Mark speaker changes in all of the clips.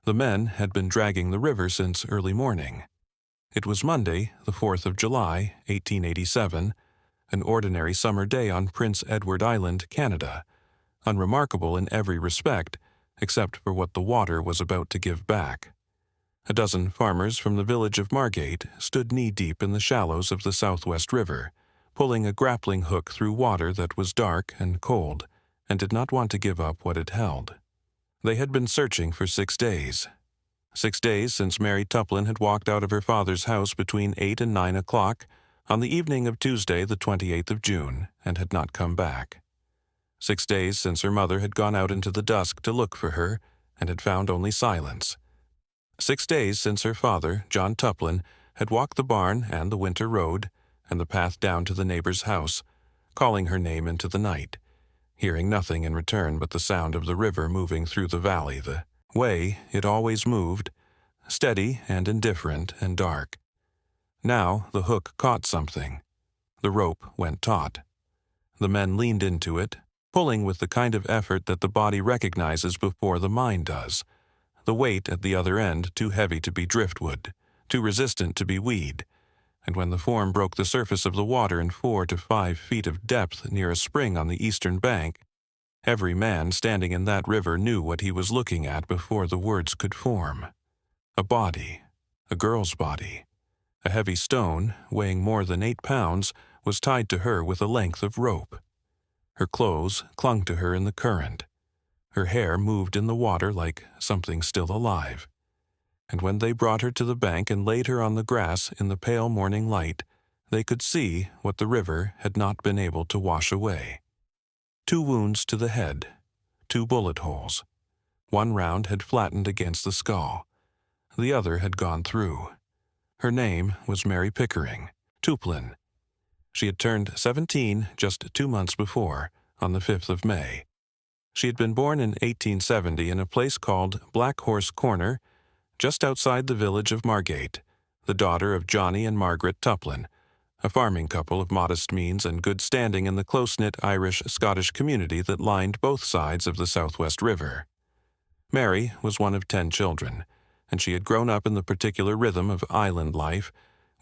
Speaker 1: The men had been dragging the river since early morning. It was Monday, the 4th of July, 1887, an ordinary summer day on Prince Edward Island, Canada, unremarkable in every respect except for what the water was about to give back. A dozen farmers from the village of Margate stood knee-deep in the shallows of the Southwest River, pulling a grappling hook through water that was dark and cold, and did not want to give up what it held. They had been searching for 6 days. 6 days since Mary Tuplin had walked out of her father's house between 8 and 9 o'clock on the evening of Tuesday, the 28th of June, and had not come back. 6 days since her mother had gone out into the dusk to look for her, and had found only silence. 6 days since her father, John Tuplin, had walked the barn and the winter road, and the path down to the neighbor's house, calling her name into the night, hearing nothing in return but the sound of the river moving through the valley the way it always moved, steady and indifferent and dark. Now the hook caught something. The rope went taut. The men leaned into it, pulling with the kind of effort that the body recognizes before the mind does, the weight at the other end too heavy to be driftwood, too resistant to be weed, and when the form broke the surface of the water in 4 to 5 feet of depth near a spring on the eastern bank, every man standing in that river knew what he was looking at before the words could form. A body, a girl's body. A heavy stone, weighing more than 8 pounds, was tied to her with a length of rope. Her clothes clung to her in the current. Her hair moved in the water like something still alive. And when they brought her to the bank and laid her on the grass in the pale morning light, they could see what the river had not been able to wash away. 2 wounds to the head, 2 bullet holes. One round had flattened against the skull. The other had gone through. Her name was Mary Tuplin. She had turned 17 just 2 months before, on the 5th of May. She had been born in 1870 in a place called Black Horse Corner, just outside the village of Margate, the daughter of Johnny and Margaret Tuplin, a farming couple of modest means and good standing in the close-knit Irish-Scottish community that lined both sides of the Southwest River. Mary was one of 10 children, and she had grown up in the particular rhythm of island life,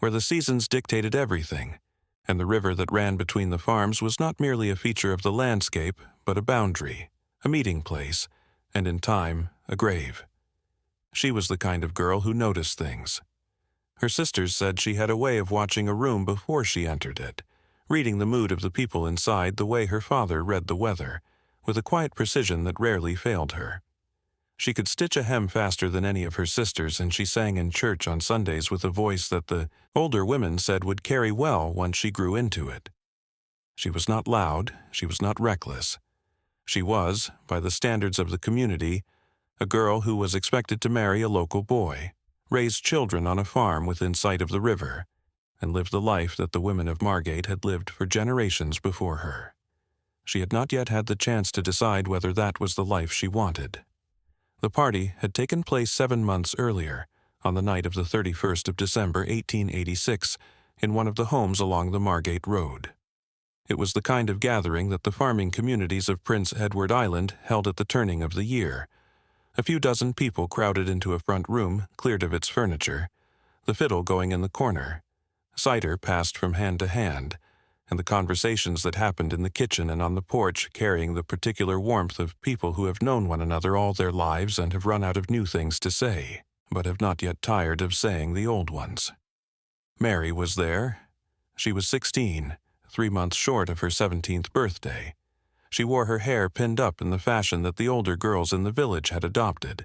Speaker 1: where the seasons dictated everything, and the river that ran between the farms was not merely a feature of the landscape, but a boundary, a meeting place, and in time, a grave. She was the kind of girl who noticed things. Her sisters said she had a way of watching a room before she entered it, reading the mood of the people inside the way her father read the weather, with a quiet precision that rarely failed her. She could stitch a hem faster than any of her sisters, and she sang in church on Sundays with a voice that the older women said would carry well once she grew into it. She was not loud, she was not reckless. She was, by the standards of the community, a girl who was expected to marry a local boy, raise children on a farm within sight of the river, and live the life that the women of Margate had lived for generations before her. She had not yet had the chance to decide whether that was the life she wanted. The party had taken place 7 months earlier, on the night of the 31st of December, 1886, in one of the homes along the Margate Road. It was the kind of gathering that the farming communities of Prince Edward Island held at the turning of the year. A few dozen people crowded into a front room, cleared of its furniture, the fiddle going in the corner. Cider passed from hand to hand, and the conversations that happened in the kitchen and on the porch carrying the particular warmth of people who have known one another all their lives and have run out of new things to say, but have not yet tired of saying the old ones. Mary was there. She was 16, 3 months short of her 17th birthday. She wore her hair pinned up in the fashion that the older girls in the village had adopted,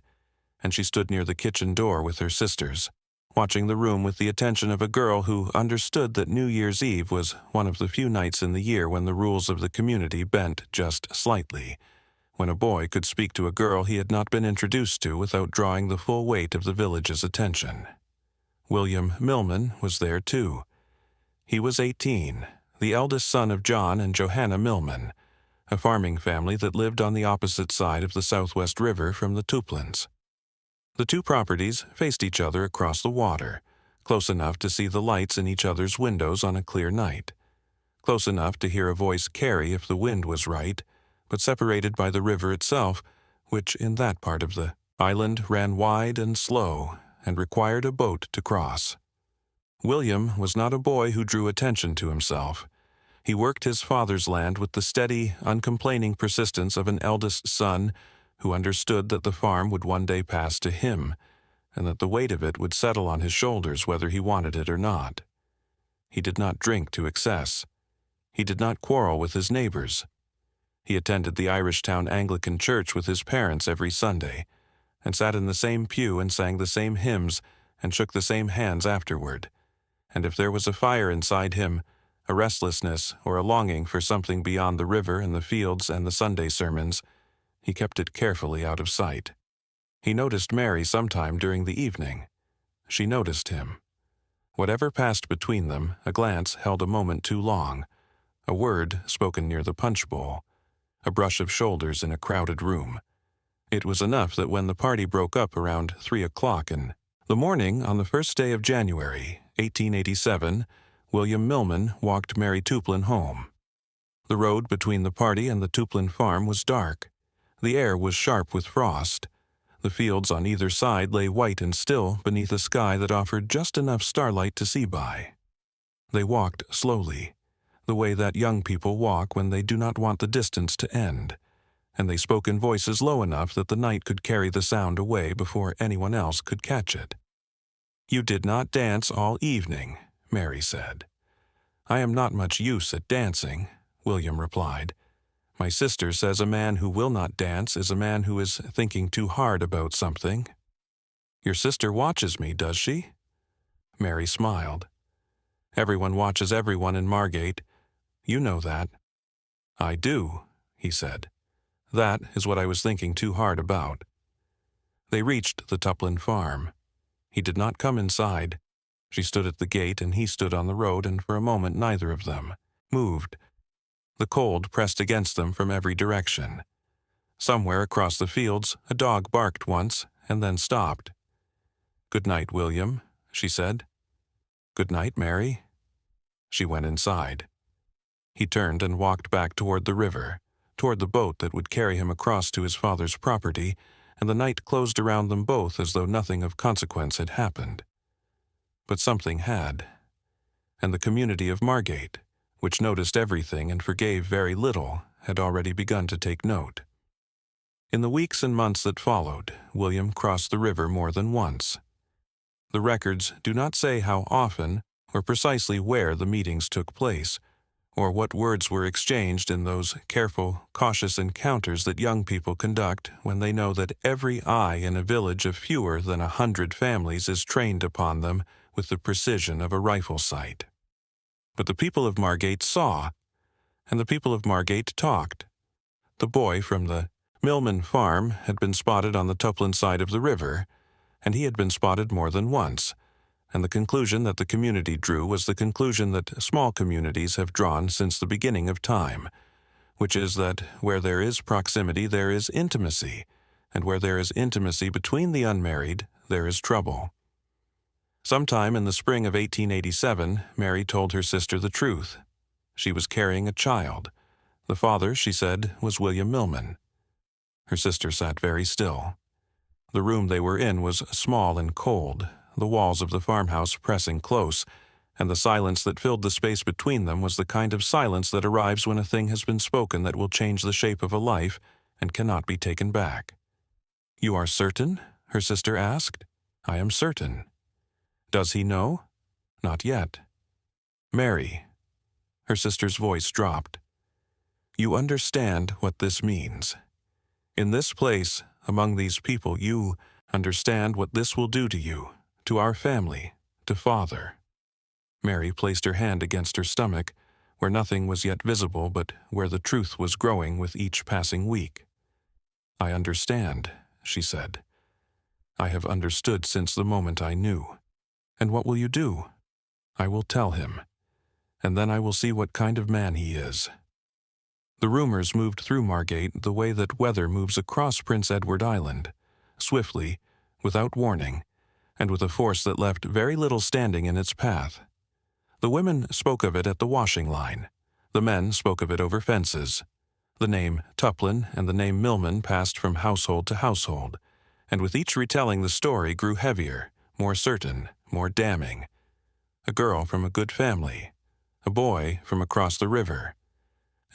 Speaker 1: and she stood near the kitchen door with her sisters, watching the room with the attention of a girl who understood that New Year's Eve was one of the few nights in the year when the rules of the community bent just slightly, when a boy could speak to a girl he had not been introduced to without drawing the full weight of the village's attention. William Millman was there too. He was 18, the eldest son of John and Johanna Millman, a farming family that lived on the opposite side of the Southwest River from the Tuplins. The 2 properties faced each other across the water, close enough to see the lights in each other's windows on a clear night, close enough to hear a voice carry if the wind was right, but separated by the river itself, which in that part of the Island ran wide and slow and required a boat to cross. William was not a boy who drew attention to himself. He worked his father's land with the steady, uncomplaining persistence of an eldest son who understood that the farm would one day pass to him, and that the weight of it would settle on his shoulders whether he wanted it or not. He did not drink to excess. He did not quarrel with his neighbors. He attended the Irishtown Anglican Church with his parents every Sunday, and sat in the same pew and sang the same hymns and shook the same hands afterward. And if there was a fire inside him, a restlessness or a longing for something beyond the river and the fields and the Sunday sermons, he kept it carefully out of sight. He noticed Mary sometime during the evening. She noticed him. Whatever passed between them, a glance held a moment too long, a word spoken near the punch bowl, a brush of shoulders in a crowded room. It was enough that when the party broke up around 3 o'clock in the morning on the first day of January, 1887, William Millman walked Mary Tuplin home. The road between the party and the Tuplin farm was dark. The air was sharp with frost. The fields on either side lay white and still beneath a sky that offered just enough starlight to see by. They walked slowly, the way that young people walk when they do not want the distance to end, and they spoke in voices low enough that the night could carry the sound away before anyone else could catch it. "You did not dance all evening," Mary said. "I am not much use at dancing," William replied. "My sister says a man who will not dance is a man who is thinking too hard about something." "Your sister watches me, does she?" Mary smiled. "Everyone watches everyone in Margate. You know that." "I do," he said. "That is what I was thinking too hard about." They reached the Tuplin farm. He did not come inside. She stood at the gate and he stood on the road, and for a moment neither of them moved. The cold pressed against them from every direction. Somewhere across the fields a dog barked once and then stopped. "Good night, William," she said. "Good night, Mary." She went inside. He turned and walked back toward the river, toward the boat that would carry him across to his father's property, and the night closed around them both as though nothing of consequence had happened. But something had, and the community of Margate, which noticed everything and forgave very little, had already begun to take note. In the weeks and months that followed, William crossed the river more than once. The records do not say how often or precisely where the meetings took place, or what words were exchanged in those careful, cautious encounters that young people conduct when they know that every eye in a village of fewer than 100 families is trained upon them with the precision of a rifle sight. But the people of Margate saw, and the people of Margate talked. The boy from the Millman farm had been spotted on the Tuplin side of the river, and he had been spotted more than once, and the conclusion that the community drew was the conclusion that small communities have drawn since the beginning of time, which is that where there is proximity there is intimacy, and where there is intimacy between the unmarried there is trouble. Sometime in the spring of 1887, Mary told her sister the truth. She was carrying a child. The father, she said, was William Millman. Her sister sat very still. The room they were in was small and cold, the walls of the farmhouse pressing close, and the silence that filled the space between them was the kind of silence that arrives when a thing has been spoken that will change the shape of a life and cannot be taken back. "You are certain?" her sister asked. "I am certain." "Does he know?" "Not yet." "Mary," her sister's voice dropped, "you understand what this means. In this place, among these people, you understand what this will do to you, to our family, to Father." Mary placed her hand against her stomach, where nothing was yet visible but where the truth was growing with each passing week. "I understand," she said. "I have understood since the moment I knew. And what will you do?" "I will tell him, and then I will see what kind of man he is." The rumors moved through Margate the way that weather moves across Prince Edward Island, swiftly, without warning, and with a force that left very little standing in its path. The women spoke of it at the washing line. The men spoke of it over fences. The name Tuplin and the name Millman passed from household to household, and with each retelling the story grew heavier, more certain, more damning. A girl from a good family, a boy from across the river,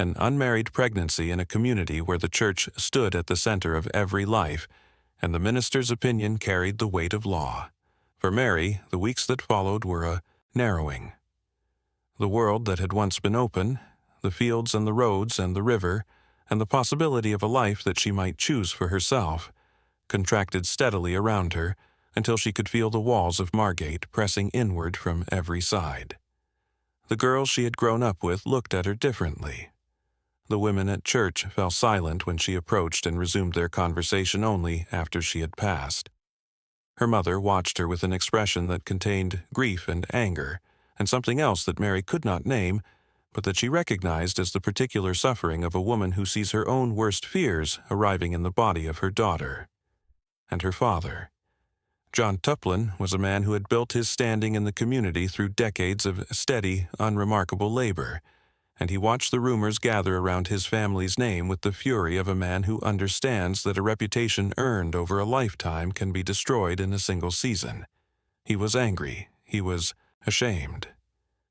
Speaker 1: an unmarried pregnancy in a community where the church stood at the center of every life, and the minister's opinion carried the weight of law. For Mary, the weeks that followed were a narrowing. The world that had once been open, the fields and the roads and the river, and the possibility of a life that she might choose for herself, contracted steadily around her until she could feel the walls of Margate pressing inward from every side. The girls she had grown up with looked at her differently. The women at church fell silent when she approached and resumed their conversation only after she had passed. Her mother watched her with an expression that contained grief and anger, and something else that Mary could not name, but that she recognized as the particular suffering of a woman who sees her own worst fears arriving in the body of her daughter. And her father. John Tuplin was a man who had built his standing in the community through decades of steady, unremarkable labor, and he watched the rumors gather around his family's name with the fury of a man who understands that a reputation earned over a lifetime can be destroyed in a single season. He was angry. He was ashamed.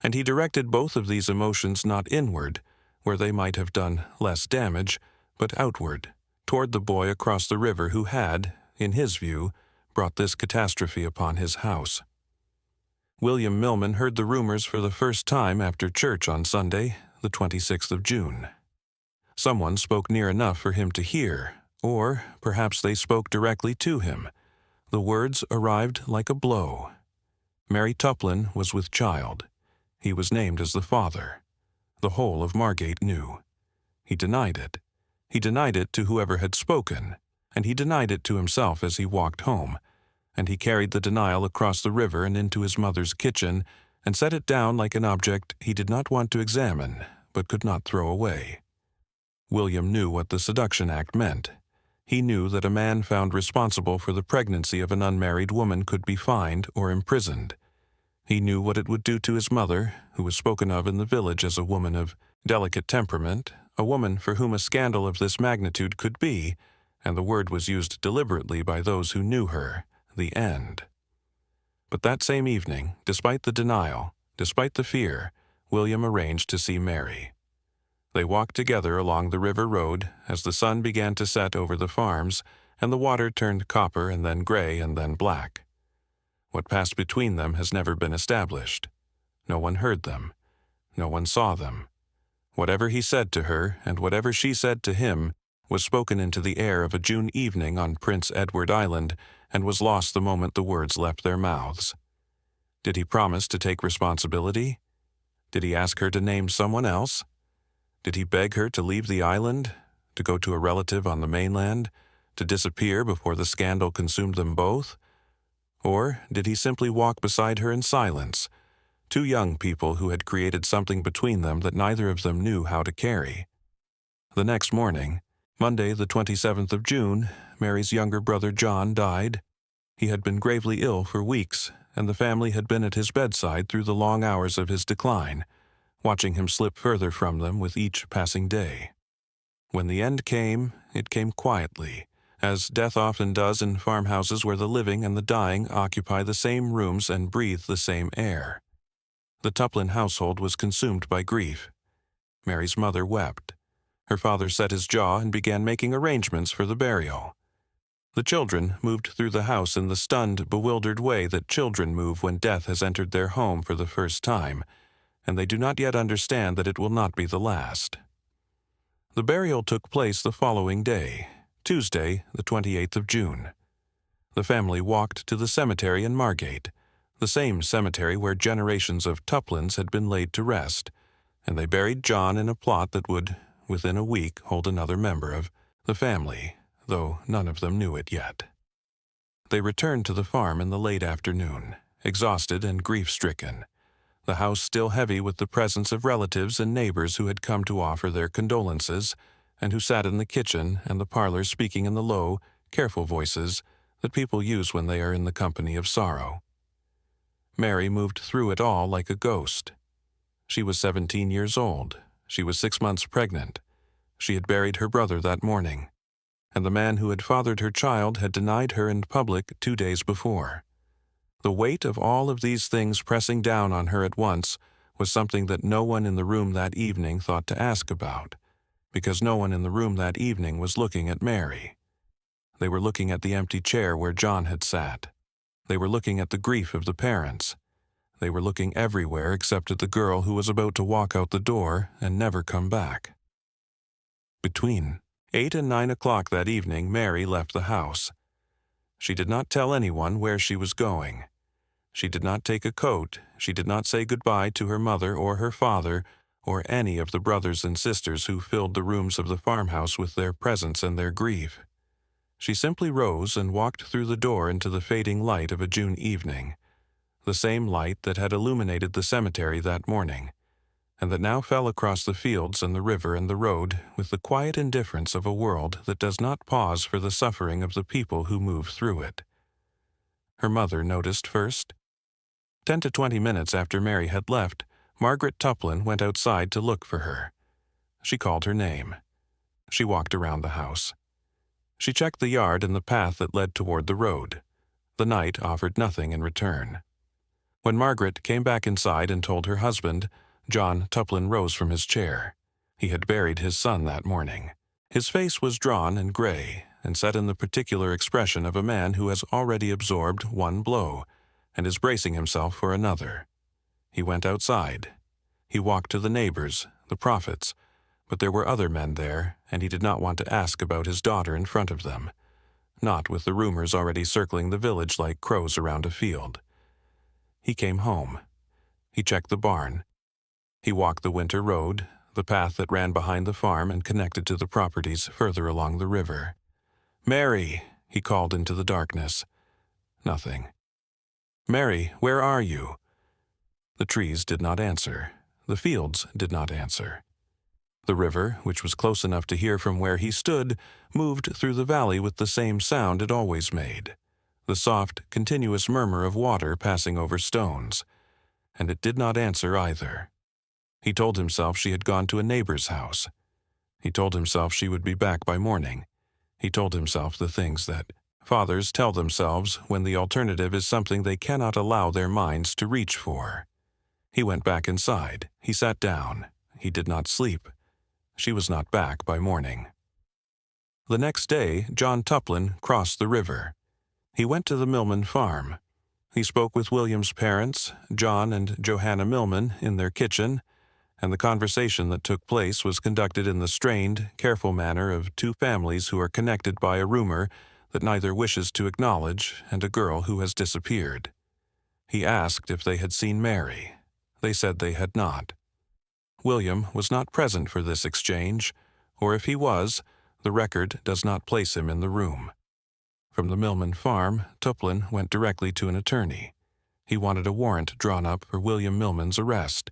Speaker 1: And he directed both of these emotions not inward, where they might have done less damage, but outward, toward the boy across the river who had, in his view, brought this catastrophe upon his house. William Millman heard the rumors for the first time after church on Sunday, the 26th of June. Someone spoke near enough for him to hear, or perhaps they spoke directly to him. The words arrived like a blow. Mary Tuplin was with child. He was named as the father. The whole of Margate knew. He denied it. He denied it to whoever had spoken, and he denied it to himself as he walked home, and he carried the denial across the river and into his mother's kitchen, and set it down like an object he did not want to examine, but could not throw away. William knew what the Seduction Act meant. He knew that a man found responsible for the pregnancy of an unmarried woman could be fined or imprisoned. He knew what it would do to his mother, who was spoken of in the village as a woman of delicate temperament, a woman for whom a scandal of this magnitude could be, and the word was used deliberately by those who knew her, the end. But that same evening, despite the denial, despite the fear, William arranged to see Mary. They walked together along the river road as the sun began to set over the farms, and the water turned copper and then gray and then black. What passed between them has never been established. No one heard them. No one saw them. Whatever he said to her, and whatever she said to him, was spoken into the air of a June evening on Prince Edward Island, and was lost the moment the words left their mouths. Did he promise to take responsibility? Did he ask her to name someone else? Did he beg her to leave the island, to go to a relative on the mainland, to disappear before the scandal consumed them both? Or did he simply walk beside her in silence, two young people who had created something between them that neither of them knew how to carry? The next morning, Monday the 27th of June, Mary's younger brother John died. He had been gravely ill for weeks, and the family had been at his bedside through the long hours of his decline, watching him slip further from them with each passing day. When the end came, it came quietly, as death often does in farmhouses where the living and the dying occupy the same rooms and breathe the same air. The Tuplin household was consumed by grief. Mary's mother wept. Her father set his jaw and began making arrangements for the burial. The children moved through the house in the stunned, bewildered way that children move when death has entered their home for the first time, and they do not yet understand that it will not be the last. The burial took place the following day, Tuesday, the 28th of June. The family walked to the cemetery in Margate, the same cemetery where generations of Tuplins had been laid to rest, and they buried John in a plot that would, within a week, hold another member of the family, though none of them knew it yet. They returned to the farm in the late afternoon, exhausted and grief-stricken, the house still heavy with the presence of relatives and neighbors who had come to offer their condolences, and who sat in the kitchen and the parlor speaking in the low, careful voices that people use when they are in the company of sorrow. Mary moved through it all like a ghost. She was 17 years old. She was 6 months pregnant. She had buried her brother that morning. and the man who had fathered her child had denied her in public 2 days before. The weight of all of these things pressing down on her at once was something that no one in the room that evening thought to ask about, because no one in the room that evening was looking at Mary. They were looking at the empty chair where John had sat. They were looking at the grief of the parents. They were looking everywhere except at the girl who was about to walk out the door and never come back. Between 8 and 9 o'clock that evening, Mary left the house. She did not tell anyone where she was going. She did not take a coat. She did not say goodbye to her mother or her father or any of the brothers and sisters who filled the rooms of the farmhouse with their presence and their grief. She simply rose and walked through the door into the fading light of a June evening, the same light that had illuminated the cemetery that morning, and that now fell across the fields and the river and the road with the quiet indifference of a world that does not pause for the suffering of the people who move through it. Her mother noticed first. 10 to 20 minutes after Mary had left, Margaret Tuplin went outside to look for her. She called her name. She walked around the house. She checked the yard and the path that led toward the road. The night offered nothing in return. When Margaret came back inside and told her husband, John Tuplin rose from his chair. He had buried his son that morning. His face was drawn and gray, and set in the particular expression of a man who has already absorbed one blow, and is bracing himself for another. He went outside. He walked to the neighbors, the prophets, but there were other men there, and he did not want to ask about his daughter in front of them, not with the rumors already circling the village like crows around a field. He came home. He checked the barn. He walked the winter road, the path that ran behind the farm and connected to the properties further along the river. "Mary," he called into the darkness. Nothing. "Mary, where are you?" The trees did not answer. The fields did not answer. The river, which was close enough to hear from where he stood, moved through the valley with the same sound it always made, the soft, continuous murmur of water passing over stones, and it did not answer either. He told himself she had gone to a neighbor's house. He told himself she would be back by morning. He told himself the things that fathers tell themselves when the alternative is something they cannot allow their minds to reach for. He went back inside. He sat down. He did not sleep. She was not back by morning. The next day, John Tuplin crossed the river. He went to the Millman farm. He spoke with William's parents, John and Johanna Millman, in their kitchen, and the conversation that took place was conducted in the strained, careful manner of two families who are connected by a rumor that neither wishes to acknowledge and a girl who has disappeared. He asked if they had seen Mary. They said they had not. William was not present for this exchange, or if he was, the record does not place him in the room. From the Millman farm, Tuplin went directly to an attorney. He wanted a warrant drawn up for William Millman's arrest.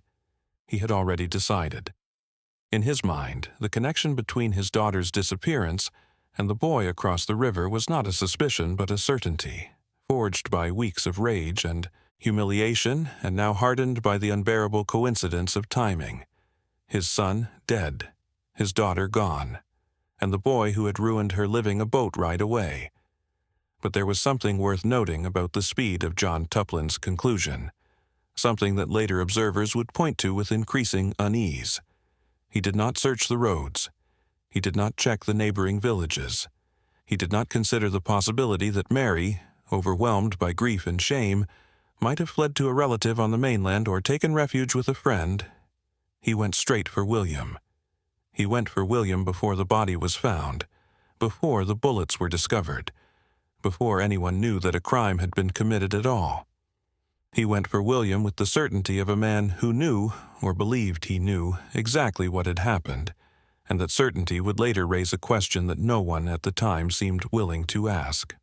Speaker 1: He had already decided. In his mind, the connection between his daughter's disappearance and the boy across the river was not a suspicion but a certainty, forged by weeks of rage and humiliation and now hardened by the unbearable coincidence of timing. His son dead, his daughter gone, and the boy who had ruined her living a boat ride away. But there was something worth noting about the speed of John Tuplin's conclusion, something that later observers would point to with increasing unease. He did not search the roads. He did not check the neighboring villages. He did not consider the possibility that Mary, overwhelmed by grief and shame, might have fled to a relative on the mainland or taken refuge with a friend. He went straight for William. He went for William before the body was found, before the bullets were discovered, before anyone knew that a crime had been committed at all. He went for William with the certainty of a man who knew, or believed he knew, exactly what had happened, and that certainty would later raise a question that no one at the time seemed willing to ask.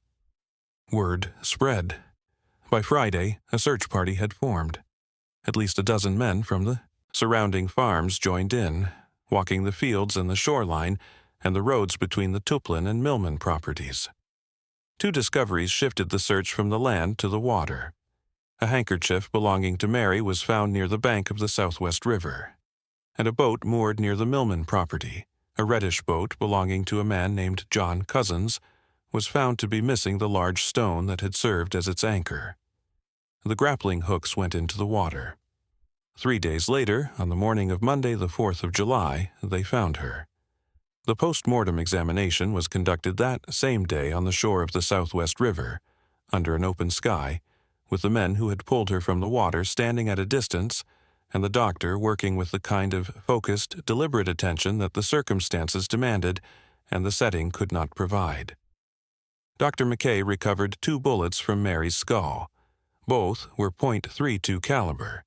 Speaker 1: Word spread. By Friday, a search party had formed. At least a dozen men from the surrounding farms joined in, walking the fields and the shoreline and the roads between the Tuplin and Millman properties. Two discoveries shifted the search from the land to the water. A handkerchief belonging to Mary was found near the bank of the Southwest River, and a boat moored near the Millman property, A reddish boat belonging to a man named John Cousins was found to be missing the large stone that had served as its anchor. The grappling hooks went into the water. 3 days later, on the morning of Monday, the 4th of July, they found her. The post-mortem examination was conducted that same day on the shore of the Southwest River, under an open sky, with the men who had pulled her from the water standing at a distance and the doctor working with the kind of focused, deliberate attention that the circumstances demanded and the setting could not provide. Dr. McKay recovered 2 bullets from Mary's skull. Both were .32 caliber.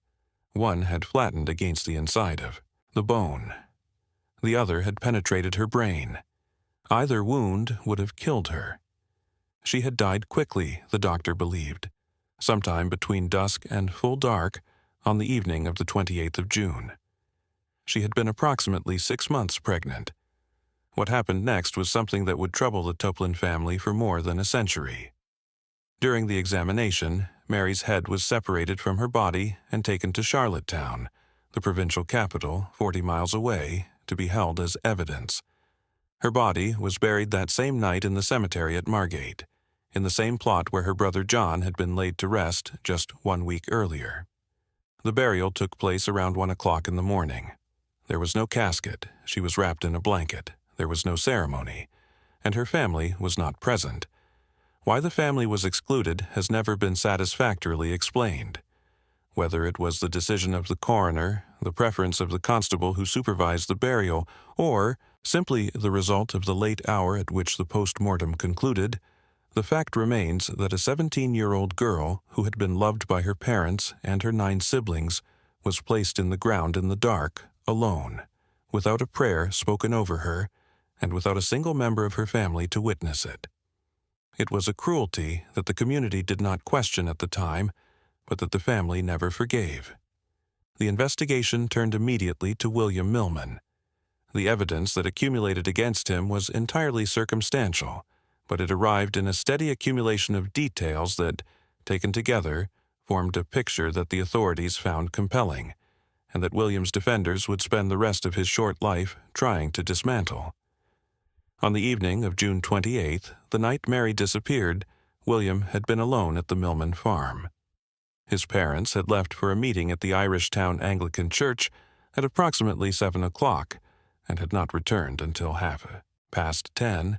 Speaker 1: One had flattened against the inside of the bone. The other had penetrated her brain. Either wound would have killed her. She had died quickly, the doctor believed, sometime between dusk and full dark on the evening of the 28th of June. She had been approximately 6 months pregnant. What happened next was something that would trouble the Tuplin family for more than a century. During the examination, Mary's head was separated from her body and taken to Charlottetown, the provincial capital, 40 miles away, to be held as evidence. Her body was buried that same night in the cemetery at Margate, in the same plot where her brother John had been laid to rest just 1 week earlier. The burial took place around 1 o'clock in the morning. There was no casket, she was wrapped in a blanket, there was no ceremony, and her family was not present. Why the family was excluded has never been satisfactorily explained. Whether it was the decision of the coroner, the preference of the constable who supervised the burial, or simply the result of the late hour at which the post-mortem concluded, the fact remains that a 17-year-old girl who had been loved by her parents and her 9 siblings was placed in the ground in the dark, alone, without a prayer spoken over her, and without a single member of her family to witness it. It was a cruelty that the community did not question at the time, but that the family never forgave. The investigation turned immediately to William Millman. The evidence that accumulated against him was entirely circumstantial, but it arrived in a steady accumulation of details that, taken together, formed a picture that the authorities found compelling, and that William's defenders would spend the rest of his short life trying to dismantle. On the evening of June 28th, the night Mary disappeared, William had been alone at the Millman farm. His parents had left for a meeting at the Irishtown Anglican Church at approximately 7 o'clock and had not returned until 10:30.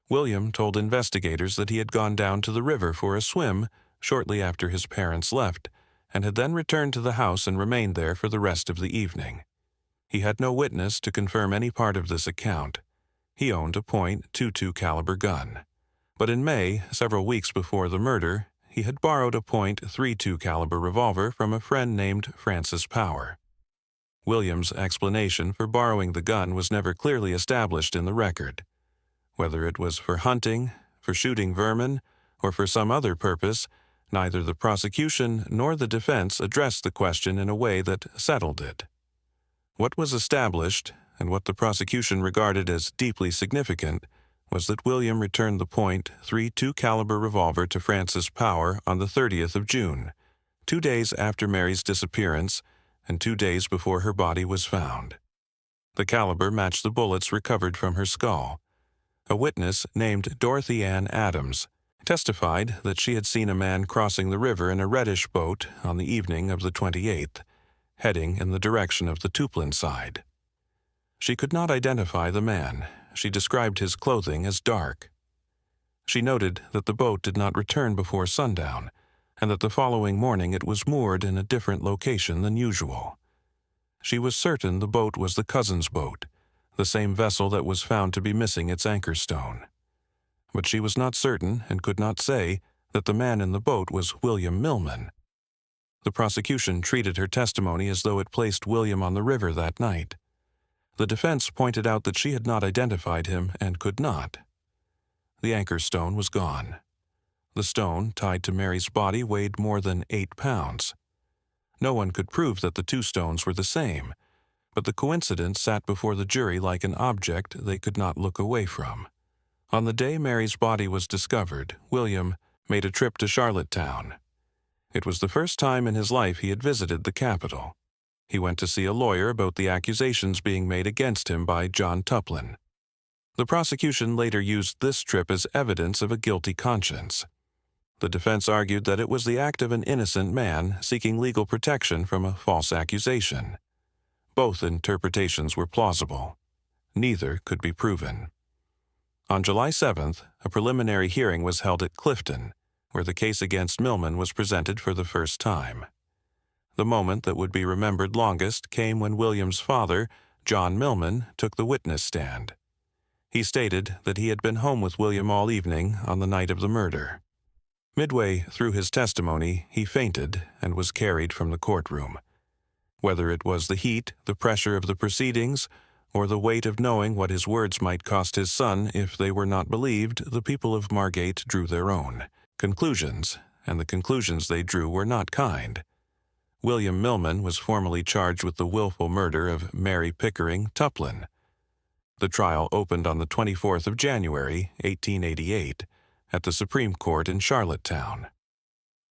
Speaker 1: William told investigators that he had gone down to the river for a swim shortly after his parents left and had then returned to the house and remained there for the rest of the evening. He had no witness to confirm any part of this account. He owned a .22 caliber gun. But in May, several weeks before the murder, he had borrowed a .32 caliber revolver from a friend named Francis Power. William's explanation for borrowing the gun was never clearly established in the record. Whether it was for hunting, for shooting vermin, or for some other purpose, neither the prosecution nor the defense addressed the question in a way that settled it. What was established, and what the prosecution regarded as deeply significant, was that William returned the .32 caliber revolver to Francis Power on the 30th of June, 2 days after Mary's disappearance and 2 days before her body was found. The caliber matched the bullets recovered from her skull. A witness named Dorothy Ann Adams testified that she had seen a man crossing the river in a reddish boat on the evening of the 28th, heading in the direction of the Tuplin side. She could not identify the man. She described his clothing as dark. She noted that the boat did not return before sundown, and that the following morning it was moored in a different location than usual. She was certain the boat was the Cousins boat, the same vessel that was found to be missing its anchor stone. But she was not certain and could not say that the man in the boat was William Millman. The prosecution treated her testimony as though it placed William on the river that night. The defense pointed out that she had not identified him and could not. The anchor stone was gone. The stone tied to Mary's body weighed more than 8 pounds. No one could prove that the 2 stones were the same, but the coincidence sat before the jury like an object they could not look away from. On the day Mary's body was discovered, William made a trip to Charlottetown. It was the first time in his life he had visited the capital. He went to see a lawyer about the accusations being made against him by John Tuplin. The prosecution later used this trip as evidence of a guilty conscience. The defense argued that it was the act of an innocent man seeking legal protection from a false accusation. Both interpretations were plausible. Neither could be proven. On July 7th, a preliminary hearing was held at Clifton, where the case against Millman was presented for the first time. The moment that would be remembered longest came when William's father, John Millman, took the witness stand. He stated that he had been home with William all evening on the night of the murder. Midway through his testimony, he fainted and was carried from the courtroom. Whether it was the heat, the pressure of the proceedings, or the weight of knowing what his words might cost his son if they were not believed, the people of Margate drew their own conclusions, and the conclusions they drew were not kind. William Millman was formally charged with the willful murder of Mary Tuplin. The trial opened on the 24th of January, 1888, at the Supreme Court in Charlottetown.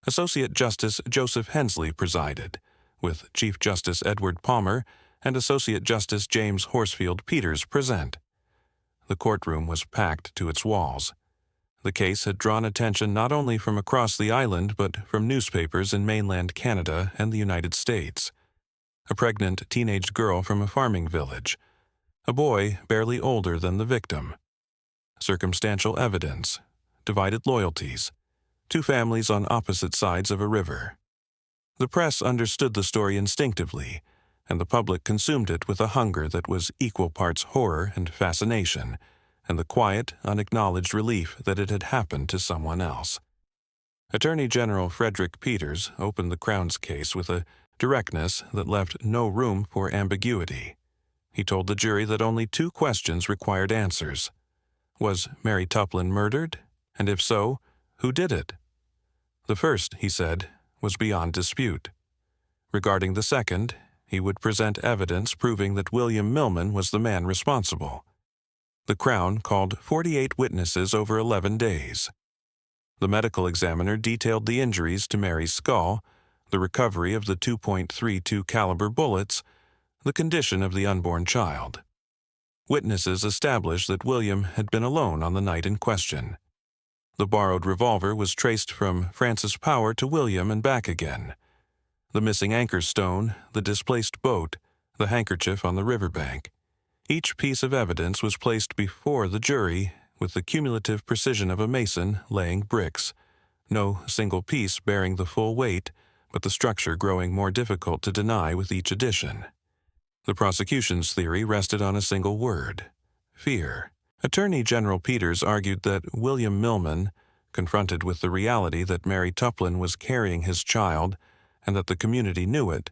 Speaker 1: Associate Justice Joseph Hensley presided, with Chief Justice Edward Palmer and Associate Justice James Horsfield Peters present. The courtroom was packed to its walls. The case had drawn attention not only from across the island but from newspapers in mainland Canada and the United States. A pregnant teenage girl from a farming village. A boy barely older than the victim. Circumstantial evidence. Divided loyalties. Two families on opposite sides of a river. The press understood the story instinctively, and the public consumed it with a hunger that was equal parts horror and fascination, and the quiet, unacknowledged relief that it had happened to someone else. Attorney General Frederick Peters opened the Crown's case with a directness that left no room for ambiguity. He told the jury that only two questions required answers. Was Mary Tuplin murdered? And if so, who did it? The first, he said, was beyond dispute. Regarding the second, he would present evidence proving that William Millman was the man responsible. The Crown called 48 witnesses over 11 days. The medical examiner detailed the injuries to Mary's skull, the recovery of the .32 caliber bullets, the condition of the unborn child. Witnesses established that William had been alone on the night in question. The borrowed revolver was traced from Francis Power to William and back again. The missing anchor stone, the displaced boat, the handkerchief on the riverbank. Each piece of evidence was placed before the jury with the cumulative precision of a mason laying bricks, no single piece bearing the full weight, but the structure growing more difficult to deny with each addition. The prosecution's theory rested on a single word: fear. Attorney General Peters argued that William Millman, confronted with the reality that Mary Tuplin was carrying his child and that the community knew it,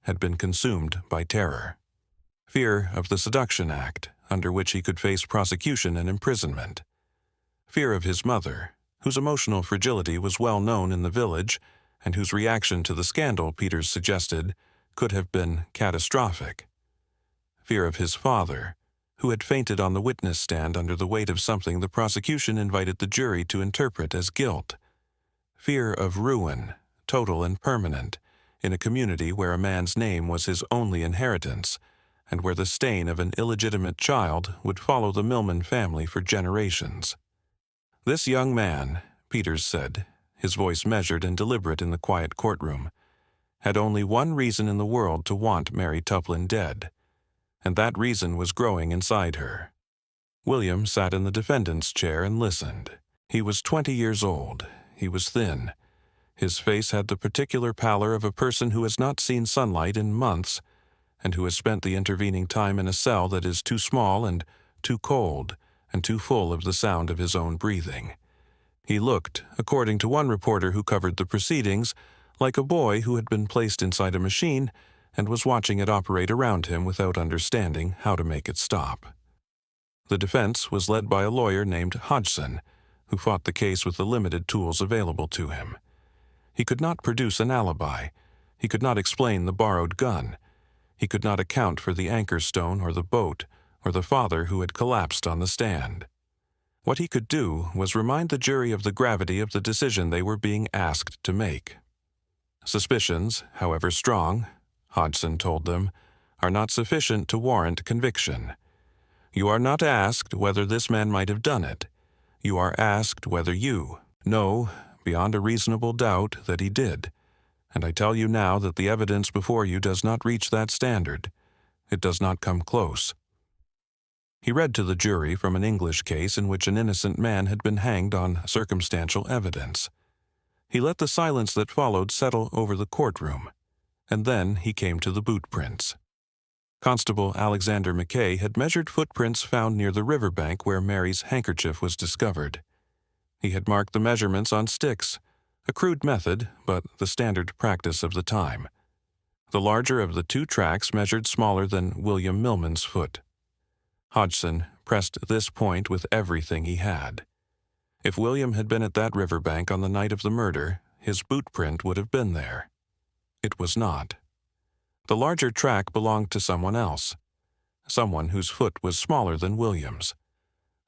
Speaker 1: had been consumed by terror. Fear of the Seduction Act, under which he could face prosecution and imprisonment. Fear of his mother, whose emotional fragility was well known in the village and whose reaction to the scandal, Peters suggested, could have been catastrophic. Fear of his father, who had fainted on the witness stand under the weight of something the prosecution invited the jury to interpret as guilt. Fear of ruin, total and permanent, in a community where a man's name was his only inheritance, and where the stain of an illegitimate child would follow the Millman family for generations. This young man, Peters said, his voice measured and deliberate in the quiet courtroom, had only one reason in the world to want Mary Tuplin dead, and that reason was growing inside her. William sat in the defendant's chair and listened. He was 20 years old. He was thin. His face had the particular pallor of a person who has not seen sunlight in months, and who has spent the intervening time in a cell that is too small and too cold and too full of the sound of his own breathing. He looked, according to one reporter who covered the proceedings, like a boy who had been placed inside a machine and was watching it operate around him without understanding how to make it stop. The defense was led by a lawyer named Hodgson, who fought the case with the limited tools available to him. He could not produce an alibi. He could not explain the borrowed gun. He could not account for the anchor stone or the boat or the father who had collapsed on the stand. What he could do was remind the jury of the gravity of the decision they were being asked to make. Suspicions, however strong, Hodgson told them, are not sufficient to warrant conviction. You are not asked whether this man might have done it. You are asked whether you know, beyond a reasonable doubt, that he did. And I tell you now that the evidence before you does not reach that standard. It does not come close. He read to the jury from an English case in which an innocent man had been hanged on circumstantial evidence. He let the silence that followed settle over the courtroom, and then he came to the boot prints. Constable Alexander McKay had measured footprints found near the riverbank where Mary's handkerchief was discovered. He had marked the measurements on sticks, a crude method, but the standard practice of the time. The larger of the two tracks measured smaller than William Millman's foot. Hodgson pressed this point with everything he had. If William had been at that riverbank on the night of the murder, his boot print would have been there. It was not. The larger track belonged to someone else, someone whose foot was smaller than William's,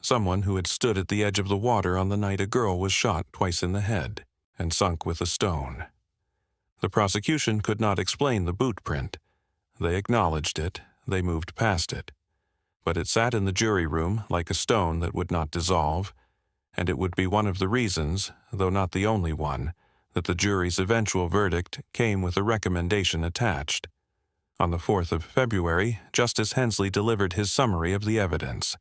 Speaker 1: someone who had stood at the edge of the water on the night a girl was shot twice in the head and sunk with a stone. The prosecution could not explain the boot print. They acknowledged it, they moved past it. But it sat in the jury room like a stone that would not dissolve, and it would be one of the reasons, though not the only one, that the jury's eventual verdict came with a recommendation attached. On the 4th of February, Justice Hensley delivered his summary of the evidence.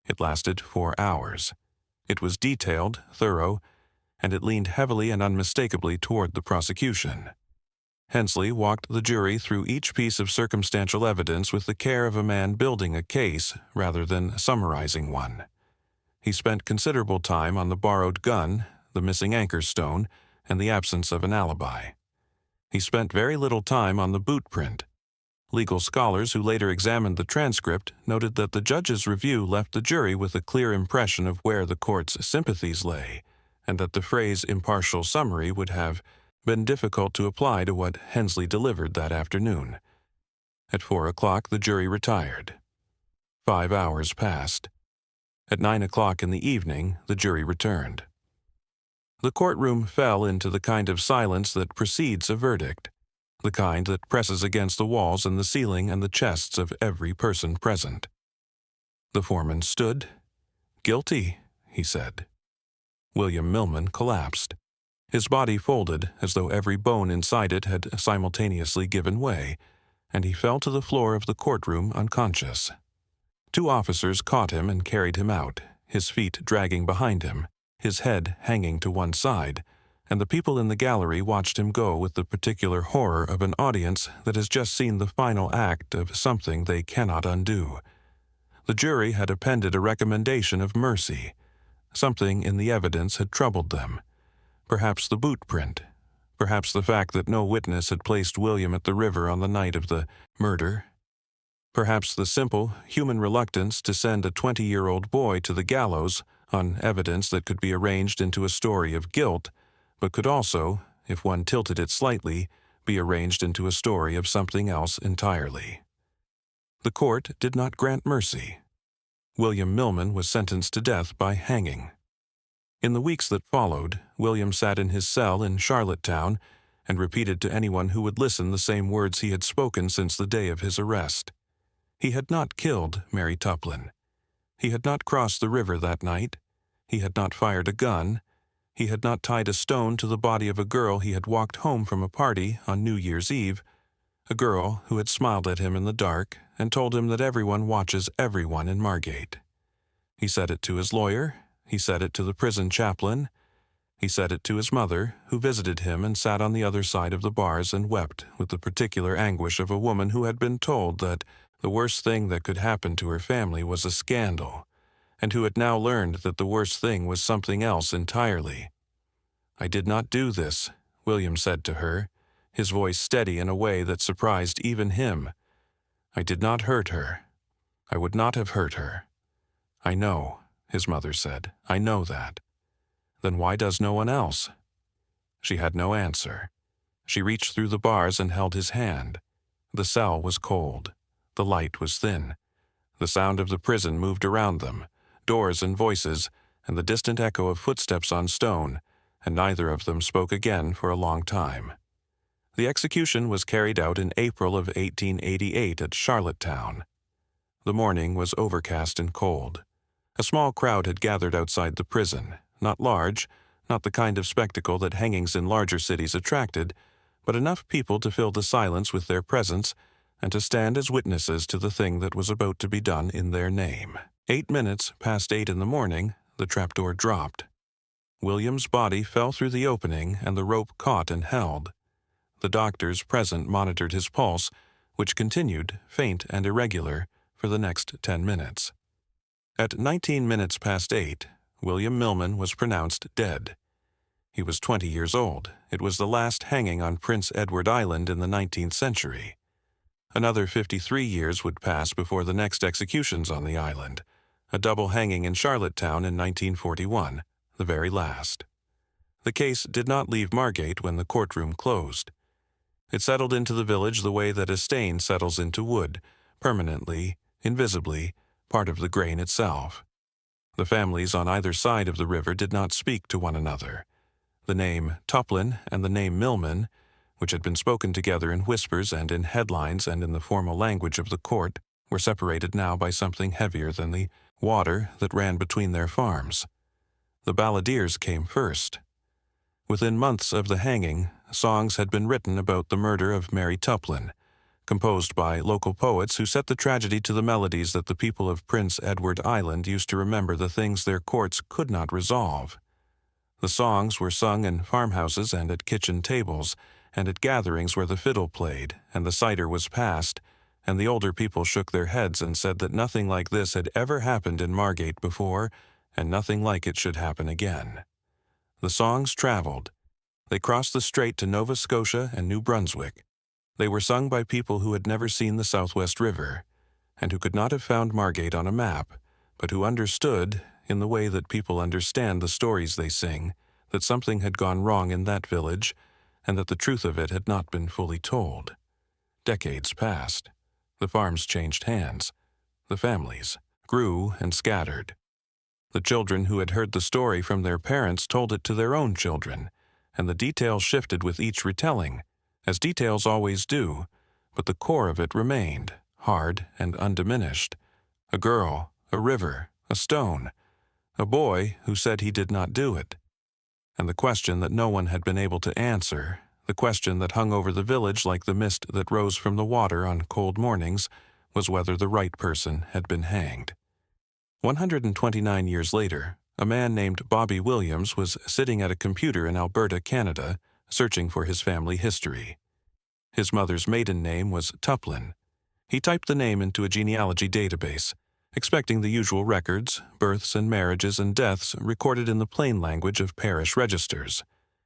Speaker 1: It lasted 4 hours. It was detailed, thorough, and it leaned heavily and unmistakably toward the prosecution. Hensley walked the jury through each piece of circumstantial evidence with the care of a man building a case rather than summarizing one. He spent considerable time on the borrowed gun, the missing anchor stone, and the absence of an alibi. He spent very little time on the boot print. Legal scholars who later examined the transcript noted that the judge's review left the jury with a clear impression of where the court's sympathies lay, and that the phrase impartial summary would have been difficult to apply to what Hensley delivered that afternoon. At 4 o'clock, the jury retired. 5 hours passed. At 9 o'clock in the evening, the jury returned. The courtroom fell into the kind of silence that precedes a verdict, the kind that presses against the walls and the ceiling and the chests of every person present. The foreman stood. "Guilty," he said. William Millman collapsed. His body folded as though every bone inside it had simultaneously given way, and he fell to the floor of the courtroom unconscious. 2 officers caught him and carried him out, his feet dragging behind him, his head hanging to one side, and the people in the gallery watched him go with the particular horror of an audience that has just seen the final act of something they cannot undo. The jury had appended a recommendation of mercy. Something in the evidence had troubled them. Perhaps the boot print. Perhaps the fact that no witness had placed William at the river on the night of the murder. Perhaps the simple, human reluctance to send a 20-year-old boy to the gallows on evidence that could be arranged into a story of guilt, but could also, if one tilted it slightly, be arranged into a story of something else entirely. The court did not grant mercy. William Millman was sentenced to death by hanging. In the weeks that followed, William sat in his cell in Charlottetown and repeated to anyone who would listen the same words he had spoken since the day of his arrest. He had not killed Mary Tuplin. He had not crossed the river that night. He had not fired a gun. He had not tied a stone to the body of a girl he had walked home from a party on New Year's Eve, a girl who had smiled at him in the dark and told him that everyone watches everyone in Margate. He said it to his lawyer. He said it to the prison chaplain. He said it to his mother, who visited him and sat on the other side of the bars and wept with the particular anguish of a woman who had been told that the worst thing that could happen to her family was a scandal, and who had now learned that the worst thing was something else entirely. "I did not do this," William said to her, his voice steady in a way that surprised even him. "I did not hurt her. I would not have hurt her." "I know," his mother said. "I know that." "Then why does no one else?" She had no answer. She reached through the bars and held his hand. The cell was cold. The light was thin. The sound of the prison moved around them, doors and voices, and the distant echo of footsteps on stone, and neither of them spoke again for a long time. The execution was carried out in April of 1888 at Charlottetown. The morning was overcast and cold. A small crowd had gathered outside the prison, not large, not the kind of spectacle that hangings in larger cities attracted, but enough people to fill the silence with their presence and to stand as witnesses to the thing that was about to be done in their name. 8 minutes past 8 in the morning, the trapdoor dropped. William's body fell through the opening and the rope caught and held. The doctors present monitored his pulse, which continued, faint and irregular, for the next 10 minutes. At 19 minutes past 8, William Millman was pronounced dead. He was 20 years old. It was the last hanging on Prince Edward Island in the 19th century. Another 53 years would pass before the next executions on the island, a double hanging in Charlottetown in 1941, the very last. The case did not leave Margate when the courtroom closed. It settled into the village the way that a stain settles into wood, permanently, invisibly, part of the grain itself. The families on either side of the river did not speak to one another. The name Tuplin and the name Millman, which had been spoken together in whispers and in headlines and in the formal language of the court, were separated now by something heavier than the water that ran between their farms. The balladeers came first. Within months of the hanging, songs had been written about the murder of Mary Tuplin, composed by local poets who set the tragedy to the melodies that the people of Prince Edward Island used to remember the things their courts could not resolve. The songs were sung in farmhouses and at kitchen tables, and at gatherings where the fiddle played, and the cider was passed, and the older people shook their heads and said that nothing like this had ever happened in Margate before, and nothing like it should happen again. The songs traveled. They crossed the strait to Nova Scotia and New Brunswick. They were sung by people who had never seen the Southwest River, and who could not have found Margate on a map, but who understood, in the way that people understand the stories they sing, that something had gone wrong in that village, and that the truth of it had not been fully told. Decades passed. The farms changed hands. The families grew and scattered. The children who had heard the story from their parents told it to their own children, and the details shifted with each retelling, as details always do, but the core of it remained, hard and undiminished. A girl, a river, a stone, a boy who said he did not do it. And the question that no one had been able to answer, the question that hung over the village like the mist that rose from the water on cold mornings, was whether the right person had been hanged. 129 years later, a man named Bobby Williams was sitting at a computer in Alberta, Canada, searching for his family history. His mother's maiden name was Tuplin. He typed the name into a genealogy database, expecting the usual records, births and marriages and deaths recorded in the plain language of parish registers,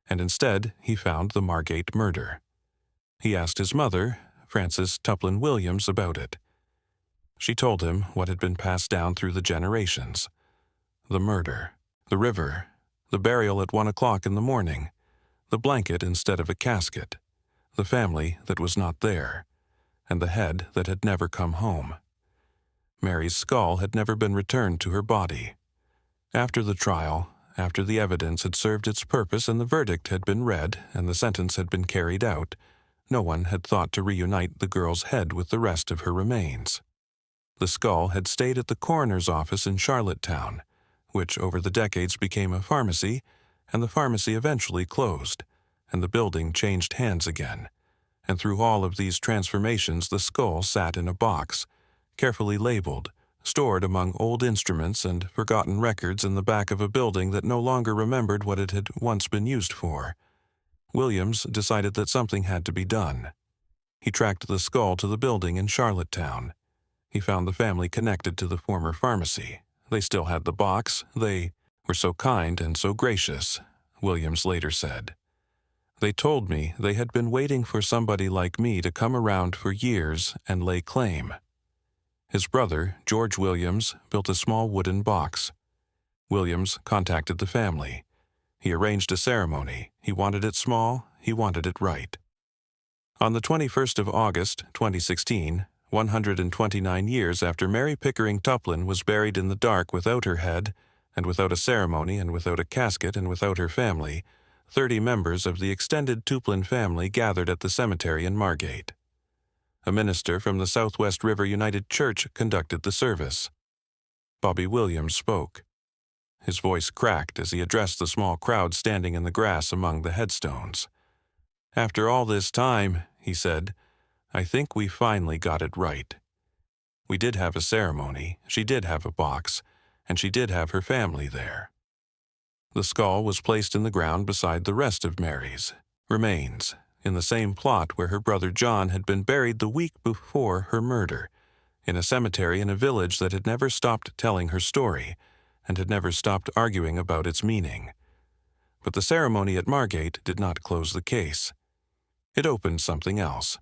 Speaker 1: and instead he found the Margate murder. He asked his mother, Frances Tuplin Williams, about it. She told him what had been passed down through the generations. The murder, the river, the burial at 1 o'clock in the morning, the blanket instead of a casket, the family that was not there, and the head that had never come home. Mary's skull had never been returned to her body. After the trial, after the evidence had served its purpose and the verdict had been read and the sentence had been carried out, no one had thought to reunite the girl's head with the rest of her remains. The skull had stayed at the coroner's office in Charlottetown, which over the decades became a pharmacy, and the pharmacy eventually closed, and the building changed hands again. And through all of these transformations the skull sat in a box, carefully labeled, stored among old instruments and forgotten records in the back of a building that no longer remembered what it had once been used for. Williams decided that something had to be done. He tracked the skull to the building in Charlottetown. He found the family connected to the former pharmacy. They still had the box. They were so kind and so gracious, Williams later said. They told me they had been waiting for somebody like me to come around for years and lay claim. His brother, George Williams, built a small wooden box. Williams contacted the family. He arranged a ceremony. He wanted it small. He wanted it right. On the 21st of August, 2016, 129 years after Mary Pickering Tuplin was buried in the dark without her head, and without a ceremony and without a casket and without her family, 30 members of the extended Tuplin family gathered at the cemetery in Margate. A minister from the Southwest River United Church conducted the service. Bobby Williams spoke. His voice cracked as he addressed the small crowd standing in the grass among the headstones. "After all this time," he said, "I think we finally got it right. We did have a ceremony, she did have a box, and she did have her family there." The skull was placed in the ground beside the rest of Mary's remains, in the same plot where her brother John had been buried the week before her murder, in a cemetery in a village that had never stopped telling her story and had never stopped arguing about its meaning. But the ceremony at Margate did not close the case. It opened something else.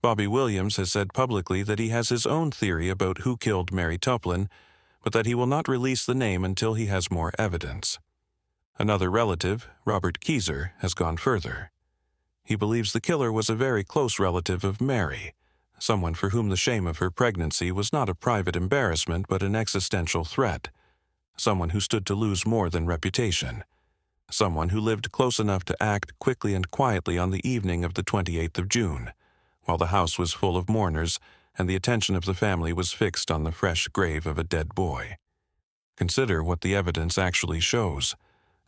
Speaker 1: Bobby Williams has said publicly that he has his own theory about who killed Mary Tuplin, but that he will not release the name until he has more evidence. Another relative, Robert Keyser, has gone further. He believes the killer was a very close relative of Mary, someone for whom the shame of her pregnancy was not a private embarrassment but an existential threat, someone who stood to lose more than reputation, someone who lived close enough to act quickly and quietly on the evening of the 28th of June, while the house was full of mourners and the attention of the family was fixed on the fresh grave of a dead boy. Consider what the evidence actually shows.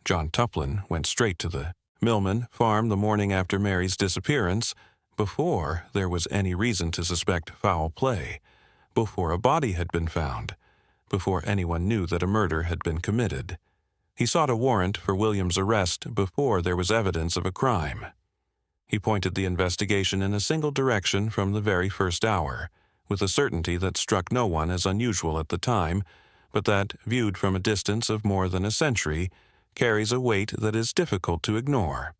Speaker 1: John Tuplin went straight to the Millman farm the morning after Mary's disappearance, before there was any reason to suspect foul play, before a body had been found, before anyone knew that a murder had been committed. He sought a warrant for Williams' arrest before there was evidence of a crime. He pointed the investigation in a single direction from the very first hour, with a certainty that struck no one as unusual at the time, but that, viewed from a distance of more than a century, carries a weight that is difficult to ignore.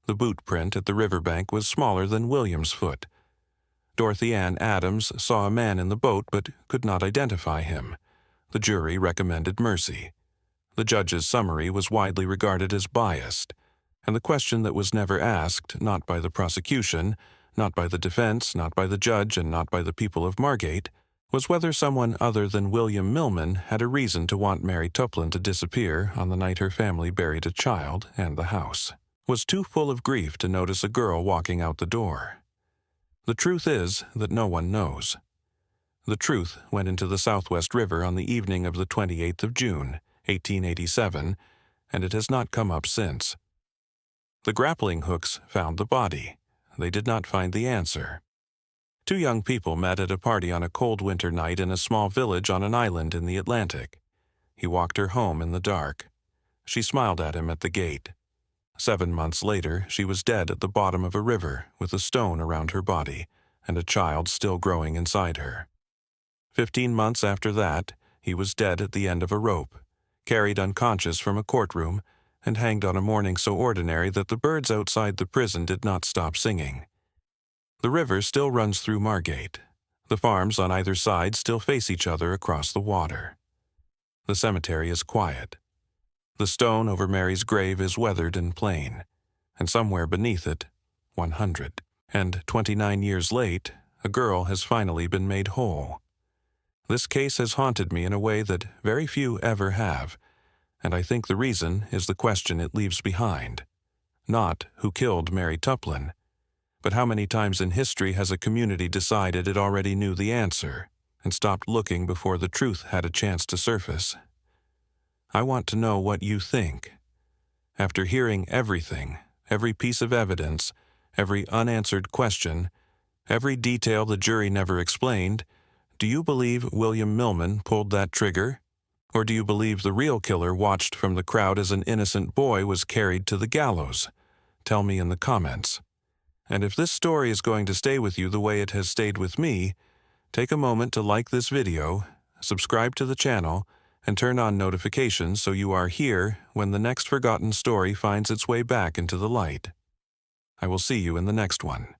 Speaker 1: The boot print at the riverbank was smaller than Williams' foot. Dorothy Ann Adams saw a man in the boat but could not identify him. The jury recommended mercy. The judge's summary was widely regarded as biased, and the question that was never asked, not by the prosecution, not by the defense, not by the judge, and not by the people of Margate, was whether someone other than William Millman had a reason to want Mary Tuplin to disappear on the night her family buried a child and the house, was too full of grief to notice a girl walking out the door. The truth is that no one knows. The truth went into the Southwest River on the evening of the 28th of June, 1887, and it has not come up since. The grappling hooks found the body. They did not find the answer. Two young people met at a party on a cold winter night in a small village on an island in the Atlantic. He walked her home in the dark. She smiled at him at the gate. 7 months later, she was dead at the bottom of a river with a stone around her body and a child still growing inside her. 15 months after that, he was dead at the end of a rope, carried unconscious from a courtroom, and hanged on a morning so ordinary that the birds outside the prison did not stop singing. The river still runs through Margate. The farms on either side still face each other across the water. The cemetery is quiet. The stone over Mary's grave is weathered and plain, and somewhere beneath it, 100. And 29 years late, a girl has finally been made whole. This case has haunted me in a way that very few ever have, and I think the reason is the question it leaves behind. Not who killed Mary Tuplin, but how many times in history has a community decided it already knew the answer and stopped looking before the truth had a chance to surface? I want to know what you think. After hearing everything, every piece of evidence, every unanswered question, every detail the jury never explained, do you believe William Millman pulled that trigger? Or do you believe the real killer watched from the crowd as an innocent boy was carried to the gallows? Tell me in the comments. And if this story is going to stay with you the way it has stayed with me, take a moment to like this video, subscribe to the channel, and turn on notifications so you are here when the next forgotten story finds its way back into the light. I will see you in the next one.